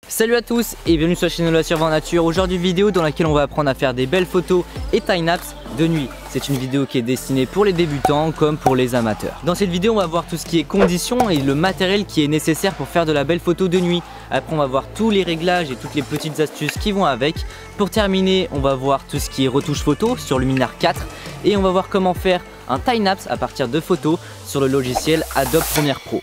Salut à tous et bienvenue sur la chaîne de la Survie en Nature. Aujourd'hui vidéo dans laquelle on va apprendre à faire des belles photos et time-lapse de nuit. C'est une vidéo qui est destinée pour les débutants comme pour les amateurs. Dans cette vidéo on va voir tout ce qui est conditions et le matériel qui est nécessaire pour faire de la belle photo de nuit. Après on va voir tous les réglages et toutes les petites astuces qui vont avec. Pour terminer on va voir tout ce qui est retouche photo sur Luminar 4 et on va voir comment faire un time-lapse à partir de photos sur le logiciel Adobe Premiere Pro.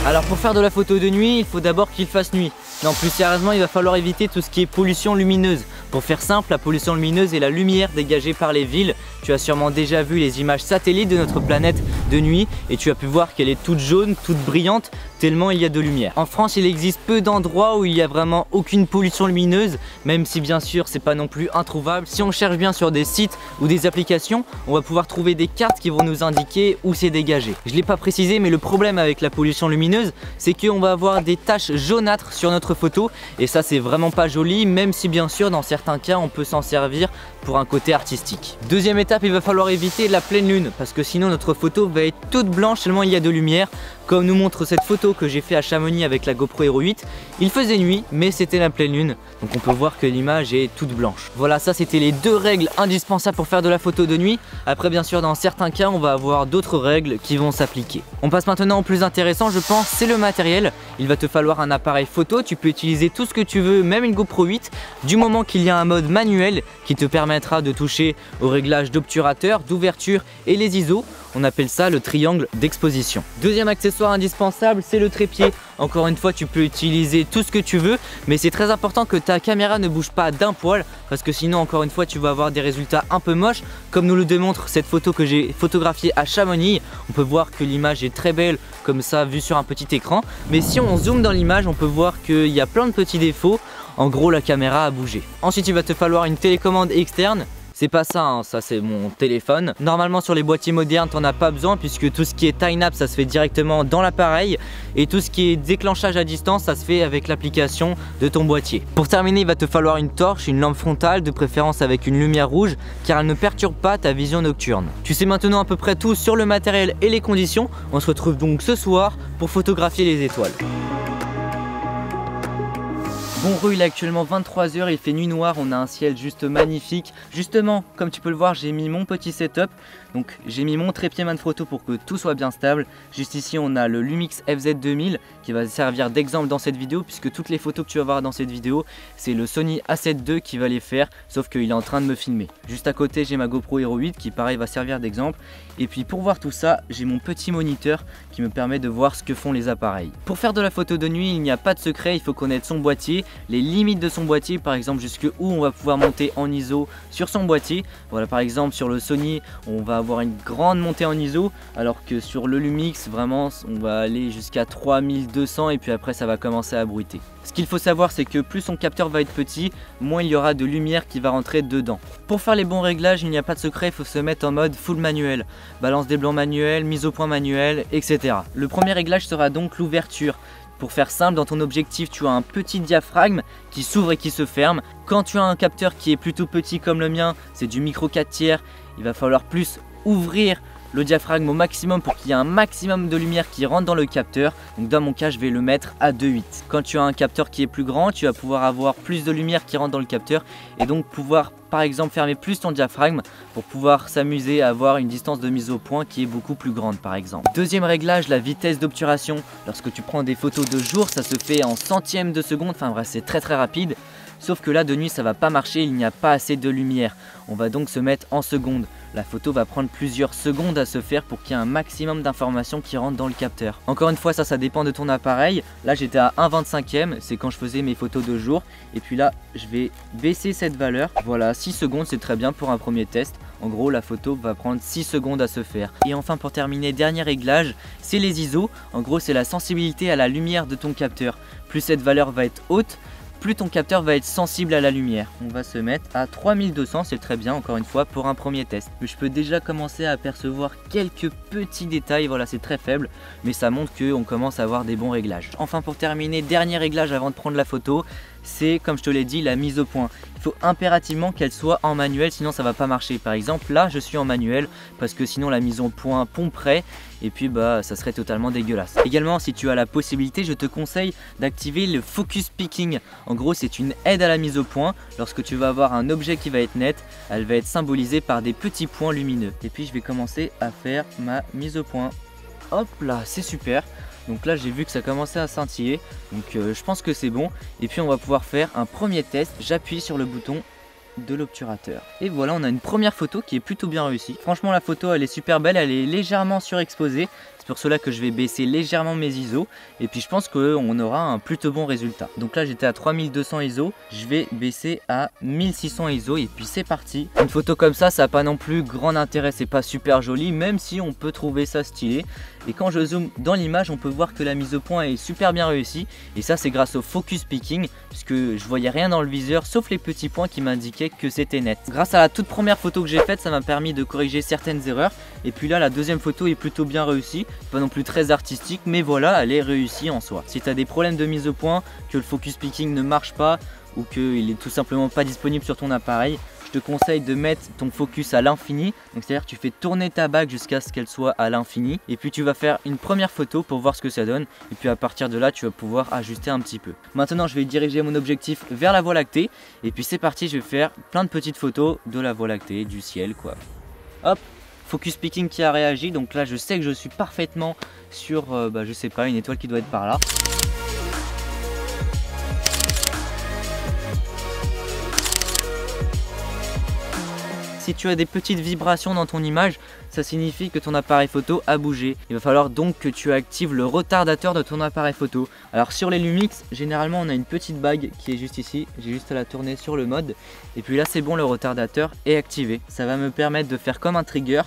Alors pour faire de la photo de nuit, il faut d'abord qu'il fasse nuit. Non, plus sérieusement, il va falloir éviter tout ce qui est pollution lumineuse. Pour faire simple, la pollution lumineuse est la lumière dégagée par les villes. Tu as sûrement déjà vu les images satellites de notre planète de nuit et tu as pu voir qu'elle est toute jaune, toute brillante, tellement il y a de lumière. En France, il existe peu d'endroits où il n'y a vraiment aucune pollution lumineuse, même si bien sûr c'est pas non plus introuvable. Si on cherche bien sur des sites ou des applications, on va pouvoir trouver des cartes qui vont nous indiquer où c'est dégagé. Je ne l'ai pas précisé, mais le problème avec la pollution lumineuse, c'est qu'on va avoir des taches jaunâtres sur notre photo et ça c'est vraiment pas joli, même si bien sûr dans certains cas on peut s'en servir pour un côté artistique. Deuxième étape, il va falloir éviter la pleine lune parce que sinon notre photo va être toute blanche tellement il y a de lumière. Comme nous montre cette photo que j'ai fait à Chamonix avec la GoPro Hero 8, il faisait nuit mais c'était la pleine lune, donc on peut voir que l'image est toute blanche. Voilà, ça c'était les deux règles indispensables pour faire de la photo de nuit. Après bien sûr dans certains cas on va avoir d'autres règles qui vont s'appliquer. On passe maintenant au plus intéressant je pense, c'est le matériel. Il va te falloir un appareil photo, tu peux utiliser tout ce que tu veux, même une GoPro 8, du moment qu'il y a un mode manuel qui te permettra de toucher aux réglages d'obturateur, d'ouverture et les ISO. On appelle ça le triangle d'exposition. Deuxième accessoire indispensable, c'est le trépied. Encore une fois, tu peux utiliser tout ce que tu veux, mais c'est très important que ta caméra ne bouge pas d'un poil, parce que sinon, encore une fois, tu vas avoir des résultats un peu moches. Comme nous le démontre cette photo que j'ai photographiée à Chamonix, on peut voir que l'image est très belle, comme ça, vue sur un petit écran. Mais si on zoome dans l'image, on peut voir qu'il y a plein de petits défauts. En gros, la caméra a bougé. Ensuite, il va te falloir une télécommande externe. C'est pas ça, hein, ça c'est mon téléphone. Normalement sur les boîtiers modernes t'en as pas besoin puisque tout ce qui est time-lapse ça se fait directement dans l'appareil et tout ce qui est déclenchage à distance ça se fait avec l'application de ton boîtier. Pour terminer il va te falloir une torche, une lampe frontale de préférence avec une lumière rouge car elle ne perturbe pas ta vision nocturne. Tu sais maintenant à peu près tout sur le matériel et les conditions. On se retrouve donc ce soir pour photographier les étoiles. Bon il est actuellement 23 h, il fait nuit noire, on a un ciel juste magnifique. Justement, comme tu peux le voir, j'ai mis mon petit setup. Donc j'ai mis mon trépied Manfrotto pour que tout soit bien stable. Juste ici on a le Lumix FZ2000 qui va servir d'exemple dans cette vidéo puisque toutes les photos que tu vas voir dans cette vidéo c'est le Sony A7 II qui va les faire, sauf qu'il est en train de me filmer. Juste à côté j'ai ma GoPro Hero 8 qui pareil va servir d'exemple. Et puis pour voir tout ça, j'ai mon petit moniteur qui me permet de voir ce que font les appareils. Pour faire de la photo de nuit, il n'y a pas de secret, il faut connaître son boîtier, les limites de son boîtier, par exemple jusque où on va pouvoir monter en ISO sur son boîtier. Voilà, par exemple sur le Sony, on va avoir une grande montée en ISO, alors que sur le Lumix, vraiment, on va aller jusqu'à 3200 et puis après ça va commencer à bruiter. Ce qu'il faut savoir, c'est que plus son capteur va être petit, moins il y aura de lumière qui va rentrer dedans. Pour faire les bons réglages, il n'y a pas de secret, il faut se mettre en mode full manuel. Balance des blancs manuel, mise au point manuel, etc. Le premier réglage sera donc l'ouverture. Pour faire simple, dans ton objectif, tu as un petit diaphragme qui s'ouvre et qui se ferme. Quand tu as un capteur qui est plutôt petit comme le mien, c'est du micro 4/3, il va falloir plus ouvrir le diaphragme au maximum pour qu'il y ait un maximum de lumière qui rentre dans le capteur. Donc dans mon cas je vais le mettre à 2.8. Quand tu as un capteur qui est plus grand, tu vas pouvoir avoir plus de lumière qui rentre dans le capteur et donc pouvoir par exemple fermer plus ton diaphragme pour pouvoir s'amuser à avoir une distance de mise au point qui est beaucoup plus grande par exemple. Deuxième réglage, la vitesse d'obturation. Lorsque tu prends des photos de jour, ça se fait en centièmes de seconde, enfin bref c'est très rapide. Sauf que là de nuit ça va pas marcher, il n'y a pas assez de lumière. On va donc se mettre en seconde. La photo va prendre plusieurs secondes à se faire pour qu'il y ait un maximum d'informations qui rentrent dans le capteur. Encore une fois ça dépend de ton appareil. Là j'étais à 1/25e, c'est quand je faisais mes photos de jour. Et puis là je vais baisser cette valeur. Voilà, 6 secondes c'est très bien pour un premier test. En gros la photo va prendre 6 secondes à se faire. Et enfin pour terminer, dernier réglage, c'est les ISO. En gros c'est la sensibilité à la lumière de ton capteur. Plus cette valeur va être haute, plus ton capteur va être sensible à la lumière. On va se mettre à 3200, c'est très bien encore une fois pour un premier test. Je peux déjà commencer à apercevoir quelques petits détails, voilà c'est très faible, mais ça montre qu'on commence à avoir des bons réglages. Enfin pour terminer, dernier réglage avant de prendre la photo, c'est comme je te l'ai dit la mise au point. Il faut impérativement qu'elle soit en manuel, sinon ça va pas marcher. Par exemple là je suis en manuel parce que sinon la mise au point pomperait et puis bah ça serait totalement dégueulasse. Également si tu as la possibilité, je te conseille d'activer le focus picking. En gros c'est une aide à la mise au point. Lorsque tu vas avoir un objet qui va être net, elle va être symbolisée par des petits points lumineux. Et puis je vais commencer à faire ma mise au point. Hop là, c'est super. Donc là j'ai vu que ça commençait à scintiller, donc je pense que c'est bon. Et puis on va pouvoir faire un premier test. J'appuie sur le bouton de l'obturateur. Et voilà, on a une première photo qui est plutôt bien réussie. Franchement la photo elle est super belle, elle est légèrement surexposée. C'est pour cela que je vais baisser légèrement mes ISO. Et puis je pense qu'on aura un plutôt bon résultat. Donc là j'étais à 3200 ISO, je vais baisser à 1600 ISO et puis c'est parti. Une photo comme ça n'a pas non plus grand intérêt, c'est pas super joli, même si on peut trouver ça stylé. Et quand je zoome dans l'image, on peut voir que la mise au point est super bien réussie. Et ça c'est grâce au focus picking, puisque je voyais rien dans le viseur sauf les petits points qui m'indiquaient que c'était net. Grâce à la toute première photo que j'ai faite, ça m'a permis de corriger certaines erreurs. Et puis là la deuxième photo est plutôt bien réussie, pas non plus très artistique, mais voilà, elle est réussie en soi. Si tu as des problèmes de mise au point, que le focus picking ne marche pas ou qu'il est tout simplement pas disponible sur ton appareil, je te conseille de mettre ton focus à l'infini. Donc c'est à dire que tu fais tourner ta bague jusqu'à ce qu'elle soit à l'infini et puis tu vas faire une première photo pour voir ce que ça donne et puis à partir de là tu vas pouvoir ajuster un petit peu. Maintenant je vais diriger mon objectif vers la Voie lactée et puis c'est parti, je vais faire plein de petites photos de la Voie lactée, du ciel quoi. Hop, focus picking qui a réagi, donc là je sais que je suis parfaitement sur je sais pas, une étoile qui doit être par là. Si tu as des petites vibrations dans ton image, ça signifie que ton appareil photo a bougé. Il va falloir donc que tu actives le retardateur de ton appareil photo. Alors sur les Lumix, généralement on a une petite bague qui est juste ici. J'ai juste à la tourner sur le mode. Et puis là c'est bon, le retardateur est activé. Ça va me permettre de faire comme un trigger.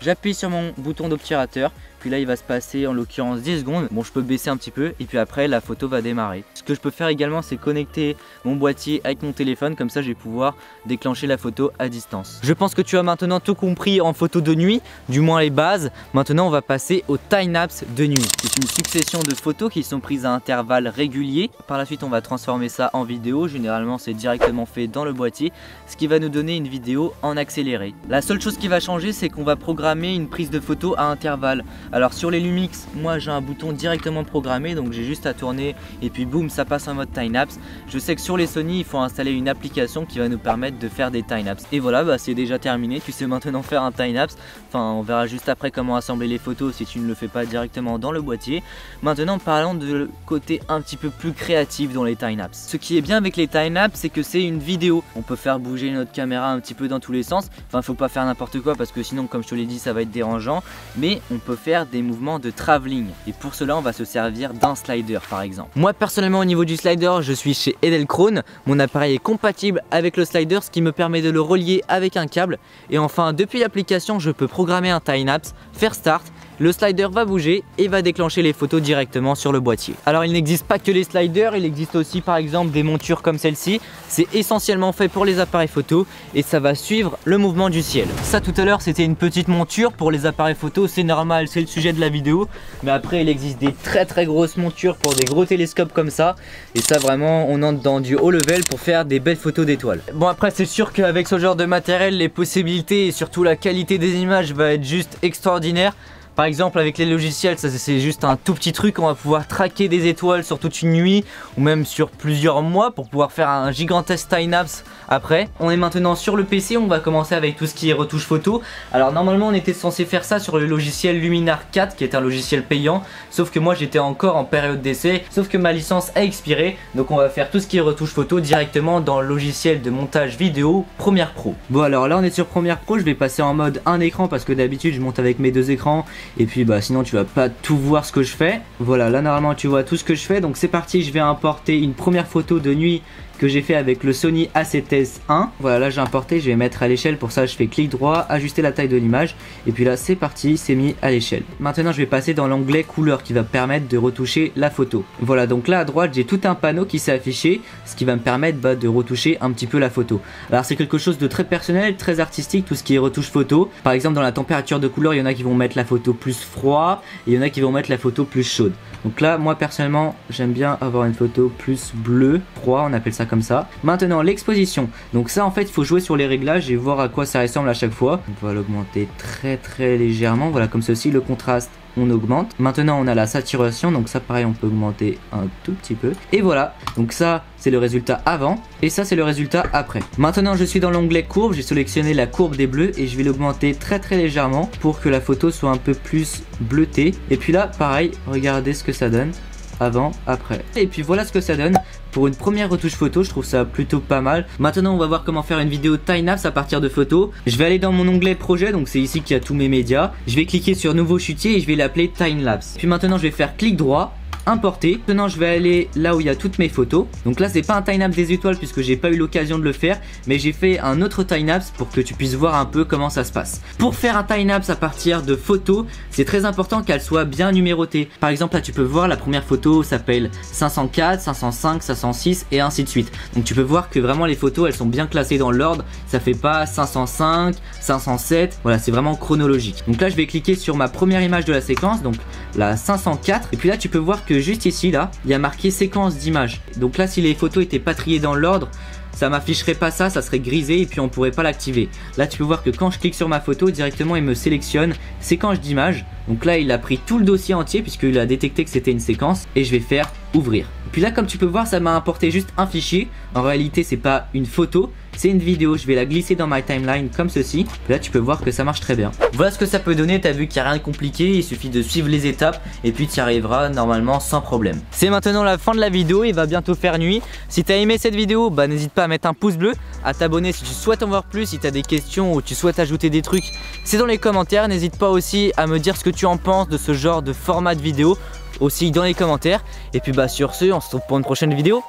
J'appuie sur mon bouton d'obturateur, puis là il va se passer en l'occurrence 10 secondes. Bon, je peux baisser un petit peu et puis après la photo va démarrer. Ce que je peux faire également c'est connecter mon boîtier avec mon téléphone, comme ça je vais pouvoir déclencher la photo à distance. Je pense que tu as maintenant tout compris en photo de nuit, du moins les bases. Maintenant on va passer au time-lapse de nuit. C'est une succession de photos qui sont prises à intervalles réguliers. Par la suite on va transformer ça en vidéo, généralement c'est directement fait dans le boîtier, ce qui va nous donner une vidéo en accéléré. La seule chose qui va changer c'est qu'on va programmer une prise de photo à intervalles. Alors sur les Lumix, moi j'ai un bouton directement programmé, donc j'ai juste à tourner et puis boum, ça passe en mode time-lapse. Je sais que sur les Sony, il faut installer une application qui va nous permettre de faire des time-lapse. Et voilà, c'est déjà terminé, tu sais maintenant faire un time-lapse. Enfin, on verra juste après comment assembler les photos si tu ne le fais pas directement dans le boîtier. Maintenant, parlons de côté un petit peu plus créatif dans les time-lapse. Ce qui est bien avec les time-lapse, c'est que c'est une vidéo. On peut faire bouger notre caméra un petit peu dans tous les sens. Enfin, faut pas faire n'importe quoi parce que sinon, comme je te l'ai dit, ça va être dérangeant. Mais on peut faire des mouvements de travelling. Et pour cela, on va se servir d'un slider par exemple. Moi, personnellement, au niveau du slider, je suis chez Edelkrone. Mon appareil est compatible avec le slider, ce qui me permet de le relier avec un câble. Et enfin, depuis l'application, je peux programmer un time-lapse, faire start. Le slider va bouger et va déclencher les photos directement sur le boîtier. Alors il n'existe pas que les sliders, il existe aussi par exemple des montures comme celle-ci. C'est essentiellement fait pour les appareils photo et ça va suivre le mouvement du ciel. Ça tout à l'heure c'était une petite monture pour les appareils photo, c'est normal, c'est le sujet de la vidéo. Mais après il existe des très grosses montures pour des gros télescopes comme ça. Et ça vraiment on entre dans du haut level pour faire des belles photos d'étoiles. Bon après c'est sûr qu'avec ce genre de matériel les possibilités et surtout la qualité des images va être juste extraordinaire. Par exemple avec les logiciels, ça c'est juste un tout petit truc, on va pouvoir traquer des étoiles sur toute une nuit ou même sur plusieurs mois pour pouvoir faire un gigantesque time-lapse après. On est maintenant sur le PC, on va commencer avec tout ce qui est retouche photo. Alors normalement on était censé faire ça sur le logiciel Luminar 4 qui est un logiciel payant, sauf que moi j'étais encore en période d'essai, sauf que ma licence a expiré, donc on va faire tout ce qui est retouche photo directement dans le logiciel de montage vidéo Premiere Pro. Bon alors là on est sur Premiere Pro, je vais passer en mode un écran parce que d'habitude je monte avec mes deux écrans. Et puis sinon tu vas pas tout voir ce que je fais. Voilà, là normalement tu vois tout ce que je fais. Donc c'est parti, je vais importer une première photo de nuit que j'ai fait avec le Sony A7S1. Voilà, là j'ai importé, je vais mettre à l'échelle. Pour ça je fais clic droit, ajuster la taille de l'image, et puis là c'est parti, c'est mis à l'échelle. Maintenant je vais passer dans l'onglet couleur qui va permettre de retoucher la photo. Voilà, donc là à droite j'ai tout un panneau qui s'est affiché, ce qui va me permettre de retoucher un petit peu la photo. Alors c'est quelque chose de très personnel, très artistique, tout ce qui est retouche photo. Par exemple dans la température de couleur, il y en a qui vont mettre la photo plus froid et il y en a qui vont mettre la photo plus chaude. Donc là moi personnellement j'aime bien avoir une photo plus bleu, froid, on appelle ça comme ça. Maintenant l'exposition, donc ça en fait il faut jouer sur les réglages et voir à quoi ça ressemble à chaque fois. On va l'augmenter très légèrement, voilà, comme ceci. Le contraste on augmente. Maintenant on a la saturation, donc ça pareil on peut augmenter un tout petit peu. Et voilà, donc ça c'est le résultat avant et ça c'est le résultat après. Maintenant je suis dans l'onglet courbe, j'ai sélectionné la courbe des bleus et je vais l'augmenter très légèrement pour que la photo soit un peu plus bleutée. Et puis là pareil, regardez ce que ça donne. Avant, après. Et puis voilà ce que ça donne. Pour une première retouche photo, je trouve ça plutôt pas mal. Maintenant on va voir comment faire une vidéo time-lapse à partir de photos. Je vais aller dans mon onglet projet, donc c'est ici qu'il y a tous mes médias. Je vais cliquer sur nouveau chutier et je vais l'appeler time-lapse. Puis maintenant je vais faire clic droit, importer. Maintenant je vais aller là où il y a toutes mes photos. Donc là c'est pas un time-lapse des étoiles puisque j'ai pas eu l'occasion de le faire, mais j'ai fait un autre time-lapse pour que tu puisses voir un peu comment ça se passe. Pour faire un time-lapse à partir de photos, c'est très important qu'elle soit bien numérotée. Par exemple là tu peux voir la première photo s'appelle 504, 505, 506 et ainsi de suite. Donc tu peux voir que vraiment les photos elles sont bien classées dans l'ordre. Ça fait pas 505, 507, voilà, c'est vraiment chronologique. Donc là je vais cliquer sur ma première image de la séquence, donc la 504, et puis là tu peux voir que juste ici là il y a marqué séquence d'images. Donc là si les photos étaient pas triées dans l'ordre, ça m'afficherait pas ça, ça serait grisé et puis on pourrait pas l'activer. Là tu peux voir que quand je clique sur ma photo, directement il me sélectionne séquence d'images. Donc là il a pris tout le dossier entier puisqu'il a détecté que c'était une séquence et je vais faire ouvrir. Puis là comme tu peux voir ça m'a importé juste un fichier. En réalité c'est pas une photo, c'est une vidéo. Je vais la glisser dans ma timeline comme ceci. Là tu peux voir que ça marche très bien. Voilà ce que ça peut donner, t'as vu qu'il n'y a rien de compliqué, il suffit de suivre les étapes et puis tu y arriveras normalement sans problème. C'est maintenant la fin de la vidéo, il va bientôt faire nuit. Si t'as aimé cette vidéo, bah n'hésite pas à mettre un pouce bleu, à t'abonner si tu souhaites en voir plus, si t'as des questions ou tu souhaites ajouter des trucs, c'est dans les commentaires. N'hésite pas aussi à me dire ce que tu en penses de ce genre de format de vidéo aussi dans les commentaires. Et puis bah sur ce, on se retrouve pour une prochaine vidéo.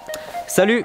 Salut!